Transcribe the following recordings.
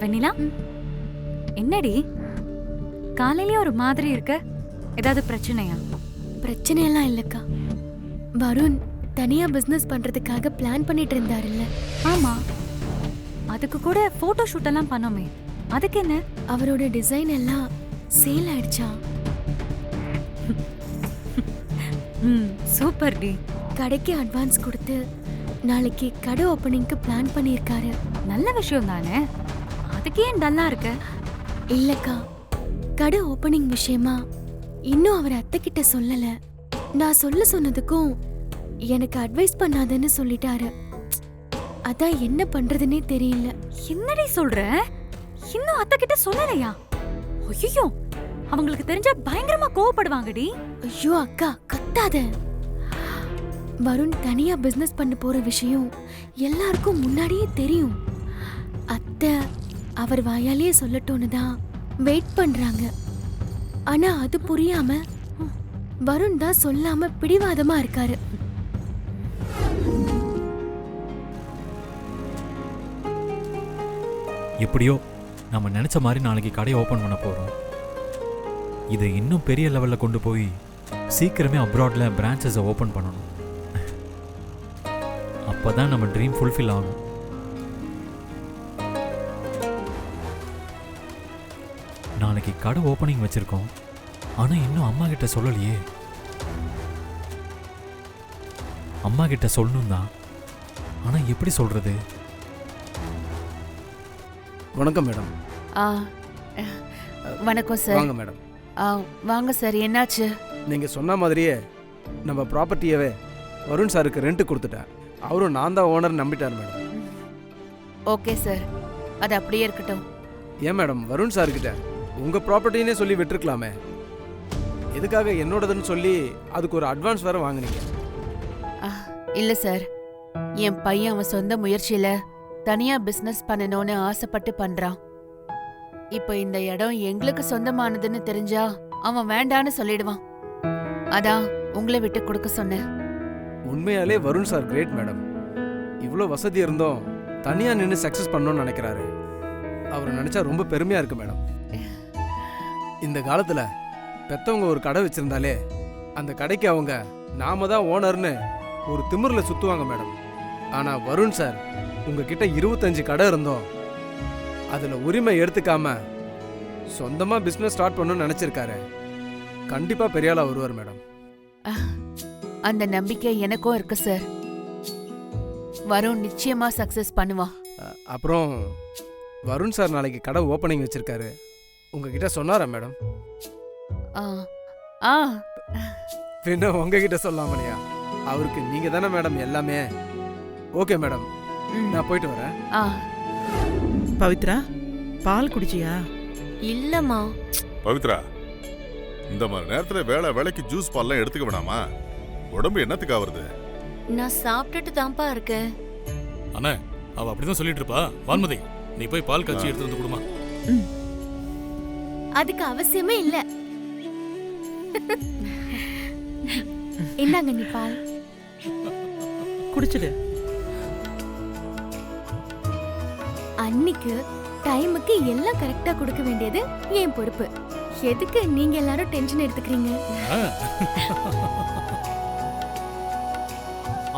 வெண்ணிலா, என்னடி காலையிலேயே ஒரு மாதிரி இருக்க? ஏதாவது பிரச்சனையா? பிரச்சனையெல்லாம் இல்லக்கா. வருண் தனியா பிசினஸ் பண்றதுக்காக பிளான் பண்ணிட்டு இருந்தாருல்ல. ஆமா, அதுக்கு கூட போட்டோ ஷூட் எல்லாம் பண்ணோமே, அதுக்கு என்ன? அவரோட டிசைன் எல்லாம் சேல் ஆயிடுச்சா? Super D. கடைக்கு அட்வான்ஸ் கொடுத்து நாளைக்கு கடை ஓபனிங்க்கு பிளான் பண்ணியிருக்காரு. நல்ல விஷயம் தானே, அதுக்கு ஏன் டல்லா இருக்க? இல்லக்கா, கடை ஓபனிங் விஷயமா இன்னும் அவர் அத்தை கிட்ட சொல்லல. நான் சொல்ல சொன்னதுக்கும் எனக்கு அட்வைஸ் பண்ணாதன்னு சொல்லிட்டாரு. அதான் என்ன பண்றதுன்னே தெரியல. என்னடி சொல்ற? இன்னும் அத்தை கிட்ட சொல்லலையா? ஐயோ, அவங்களுக்கு தெரிஞ்சா பயங்கரமா கோவப்படுவாங்கடி. ஐயோ அக்கா, கத்தாத. வருண் தனியா பிசினஸ் பண்ண போற விஷயம் எல்லாருக்கும் முன்னாடியே தெரியும். அத்தை அவர் வாயாலேயே சொல்லட்டோன்னு தான் வெயிட் பண்றாங்க. ஆனா அது புரியாம வருண் தான் சொல்லாம பிடிவாதமா இருக்காரு. எப்படியோ நம்ம நினைச்ச மாதிரி நாளைக்கு கடையை ஓபன் பண்ண போறோம். இதை இன்னும் பெரிய லெவல்ல கொண்டு போய் சீக்கிரமே அப்ராட்ல பிரான்ச்சஸை ஓபன் பண்ணணும். அப்பதான் நம்ம ட்ரீம் ஃபுல்ஃபில் ஆகும். நாளைக்கு கடை ஓபனிங் வச்சிருக்கோம், ஆனா இன்னும் அம்மா கிட்ட சொல்லலையே. அம்மா கிட்ட சொல்லணும் தான், ஆனா எப்படி சொல்றது? வணக்கம் மேடம். வணக்கம் சார். வாங்க மேடம். வாங்க சார், என்னாச்சு? நீங்கள் சொன்ன மாதிரியே நம்ம ப்ராப்பர்ட்டியவே வருண் சாருக்கு ரெண்ட் கொடுத்துட்டேன். அவரும் நான் தான் ஓனர் நம்பிட்டார் மேடம். ஓகே சார், அது அப்படியே இருக்கட்டும். ஏன் மேடம், வருண் சார்கிட்ட உங்கள் ப்ராப்பர்ட்டினே சொல்லி விட்டுருக்கலாமே. எதுக்காக என்னோடதுன்னு சொல்லி அதுக்கு ஒரு அட்வான்ஸ் வேறு வாங்கினீங்க? இல்ல சார், என் பையன் அவன் சொந்த முயற்சியில தனியா பிசினஸ் பண்ணணும்னு ஆசைப்பட்டு பண்றான். இப்போ இந்த இடம் எங்களுக்கு சொந்தமானதுன்னு தெரிஞ்சா அவன் வேண்டான்னு சொல்லிடுவான். அதான் உங்களை விட்டு கொடுக்க சொன்னேன். உண்மையாலே வருண் சார் கிரேட் மேடம். இவ்வளோ வசதி இருந்தோம் தனியாக நின்று சக்ஸஸ் பண்ணணும்னு நினைக்கிறாரு. அவர் நினச்சா ரொம்ப பெருமையாக இருக்கு மேடம். இந்த காலத்தில் பெற்றவங்க ஒரு கடை வச்சுருந்தாலே அந்த கடைக்கு அவங்க நாம தான் ஓனர்னு ஒரு திமிரில் சுற்றுவாங்க மேடம். ஆனால் வருண் சார் உங்ககிட்ட 25 கடை இருந்தோம் அதில் உரிமை எடுத்துக்காம சொந்தமாக பிஸ்னஸ் ஸ்டார்ட் பண்ணணும்னு நினச்சிருக்காரு. கண்டிப்பாக பெரிய ஆளாக வருவார் மேடம். அந்த நம்பிக்கை எனக்கும் இருக்கு சார். வருண் நிச்சயமா சக்சஸ் பண்ணுவான். அப்புறம் வருண் சார் நாளைக்கு கடை ஓப்பனிங் வச்சிருக்காரு. உங்ககிட்ட சொன்னாரா மேடம்? ஆ பின்ன உங்ககிட்ட சொல்லாமலையா? அவருக்கு நீங்க தானே மேடம் எல்லாமே. ஓகே மேடம், நான் போயிட்டு வரேன். பவித்ரா, பால் குடிச்சியா? இல்லம்மா. பவித்ரா, இந்த மாதிரி நேரத்துல வேலைக்கு ஜூஸ் பால்லாம் எடுத்துக்க வேணாமா? உடம்பு என்னத்துக்கு ஆவறது? நான் சாப்பிட்டுட்டு தான்ப்பா இருக்கேன். அண்ணா, அவ அப்படிதான் சொல்லிட்டு இருப்பா. வான்மதி, நீ போய் பால் காய்ச்சி எடுத்து வந்து கொடுமா. அதுக்கு அவசியமே இல்ல. என்னங்க நீ பால் குடிச்சிடு. அன்னைக்கு டைமுக்கு எல்லாம் கரெக்டா கொடுக்க வேண்டியது என் பொறுப்பு. எதுக்கு நீங்க எல்லாரும் டென்ஷன் எடுத்துக்கிறீங்க?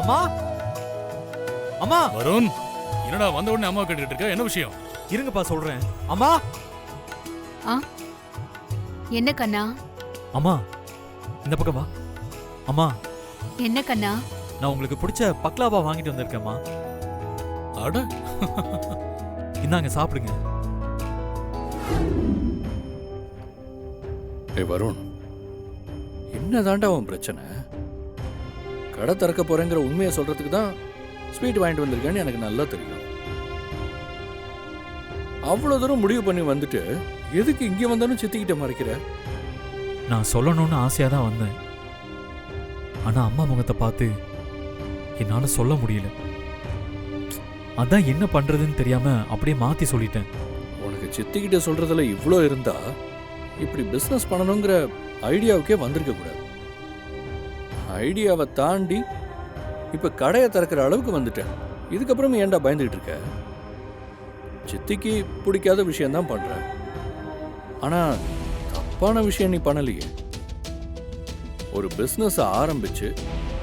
அம்மா, அம்மா. வருண், என்னடா வந்த உடனே அம்மா கேட்டுட்டு இருக்க? என்ன விஷயம்? இருங்கப்பா சொல்றேன். அம்மா. என்ன கண்ணா? அம்மா, இந்த பக்கம் வா. அம்மா. என்ன கண்ணா? நான் உங்களுக்கு பிடிச்ச பக்லாவா வாங்கிட்டு வந்திருக்கேம்மா. அட, இந்தாங்க சாப்பிடுங்க. வருண், என்னதாண்டா உன் பிரச்சனை? கடை திறக்க போறேங்கிற உண்மையை சொல்றதுக்கு தான் ஸ்வீட் வாங்கிட்டு வந்திருக்கேன்னு எனக்கு நல்லா தெரியும். அவ்வளோ தூரம் முடிவு பண்ணி வந்துட்டு எதுக்கு இங்கே வந்தாலும் சித்திக்கிட்ட மறைக்கிற? நான் சொல்லணும்னு ஆசையாக தான் வந்தேன், ஆனால் அம்மா முகத்தை பார்த்து என்னால் சொல்ல முடியல. அதான் என்ன பண்ணுறதுன்னு தெரியாமல் அப்படியே மாற்றி சொல்லிட்டேன். உனக்கு சித்திக்கிட்ட சொல்றதுல இவ்வளோ இருந்தா இப்படி பிஸ்னஸ் பண்ணணுங்கிற ஐடியாவுக்கே வந்திருக்க கூடாது. ஐடியாவை தாண்டி இப்போ கடையை திறக்கிற அளவுக்கு வந்துட்டேன். இதுக்கப்புறம் ஏன்டா பயந்துகிட்டு இருக்க? சித்திக்கு பிடிக்காத விஷயம்தான் பண்ற. ஆனா தப்பான விஷயம் நீ பண்ணலையே. ஒரு பிசினஸ் ஆரம்பிச்சு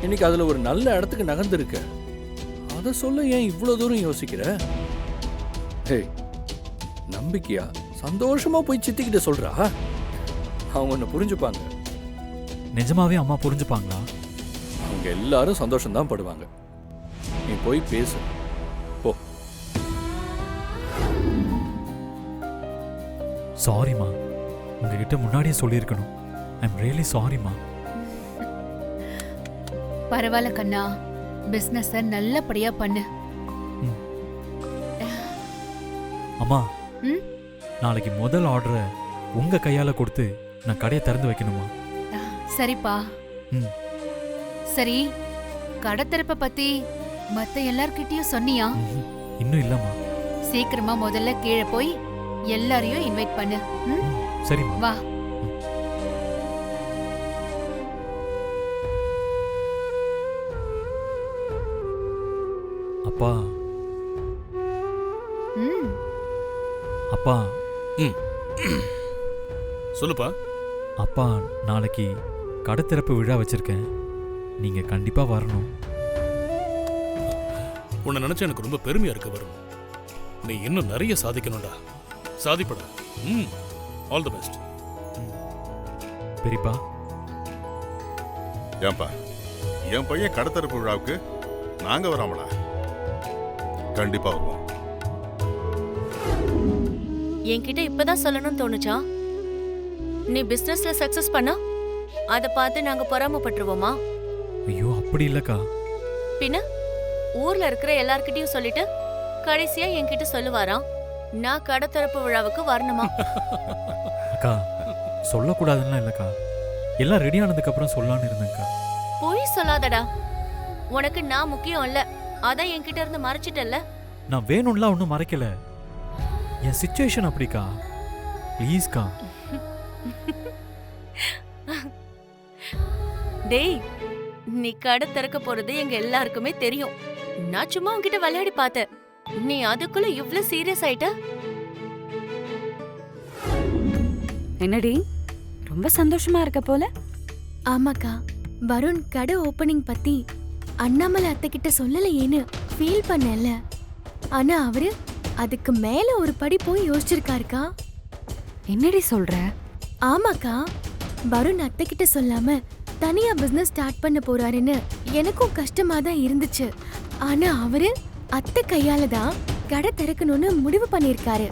இன்னைக்கு அதுல ஒரு நல்ல இடத்துக்கு நகர்ந்திருக்க. அதை சொல்ல ஏன் இவ்வளவு தூரம் யோசிக்கிற? ஹே, நம்பிக்கையா சந்தோஷமா போய் சித்திக்கிட்ட சொல்றா. அவங்க ஒன்னு புரிஞ்சுப்பாங்க. நிஜமாவே அம்மா புரிஞ்சுப்பாங்களா? அவங்க எல்லாரும் சந்தோஷம்தான் படுவாங்க. நீ போய் பேசு போ. சாரிம்மா, உங்ககிட்ட முன்னாடியே சொல்லியிருக்கணும். ஐம் ரியலி சாரிம்மா. பரவாயில்ல கண்ணா, பிசினஸ நல்லபடியா பண்ணு. அம்மா, ம்? நாளைக்கு முதல் ஆர்டரை உங்க கையால கொடுத்து நான் கடையை திறந்து வைக்கணுமா? சரிப்பா. ம். சரி, கடை திறப்ப பத்தி மத்த எல்லார்கிட்டயும் சொன்னியா? இன்னும் இல்லம்மா. சீக்கிரமா முதல்ல கீழே போய் எல்லாரையும் இன்வைட் பண்ணு. ம்? சரிம்மா. வா. அப்பா, ம். அப்பா, சொல்லுப்பா. அப்பா, நாளைக்கு கடை திறப்பு விழா வச்சிருக்கேன். நீங்க கண்டிப்பா வரணும். உன்னை நினைச்சா எனக்கு ரொம்ப பெருமையா இருக்கு வரும். நீ இன்னும் நிறைய சாதிக்கணும்டா. சாதிப்படா. All the best. பெரியப்பா, ஏன்பா என் பையன் கடத்தரப்பு விழாவுக்கு நாங்க வராமலா? கண்டிப்பா வருவோம். என்கிட்ட இப்பதான் சொல்லணும்னு தோணுச்சா? நீ பிசினஸ்ல சக்சஸ் பண்ணா அத பார்த்து நாங்க பொறாமப்பட்டுருவோமா? ஐயோ அப்படி இல்லக்கா. பின்ன ஊர்ல இருக்கிற எல்லார்கிட்டயும் சொல்லிட்டு கடைசியா என்கிட்ட சொல்லுவாராம், நான் கடத்தரப்பு விழாவுக்கு வரணுமா? அக்கா, சொல்லக்கூடாதுன்னா இல்லக்கா. எல்லாம் ரெடி ஆனதுக்கு அப்புறம் சொல்லலான்னு இருந்தேன்க்கா. பொய் சொல்லாதடா. உனக்கு நான் முக்கியம் இல்ல, அதான் என்கிட்ட இருந்து மறைச்சிட்டல்ல. நான் வேணும்லாம் ஒன்றும் மறைக்கல. என் சிச்சுவேஷன் அப்படிக்கா. ப்ளீஸ்க்கா. டேய், நீ கடை திறக்க போறது எங்க எல்லாருக்குமே தெரியும். நான் சும்மா உன்கிட்ட விளையாடி பார்த்தேன். நீ அதுக்குள்ள இவ்ளோ சீரியஸ் ஆயிட்ட? என்னடி ரொம்ப சந்தோஷமா இருக்க போல? ஆமாக்கா, வருண் கடை ஓபனிங் பத்தி அண்ணாமலை அத்தை கிட்ட சொல்லலையேன்னு ஃபீல் பண்ணல. ஆனா அவரு அதுக்கு மேல ஒரு படி போய் யோசிச்சிருக்காருக்கா. என்னடி சொல்ற? ஆமாக்கா, வருண் அத்தை கிட்ட சொல்லாம தனியா பிசினஸ் ஸ்டார்ட் பண்ண போறாருன்னு எனக்கும் கஷ்டமா தான் இருந்துச்சு. ஆனா அவரு அத்தை கையால தான் கடை திறக்கணும்னு முடிவு பண்ணிருக்காரு.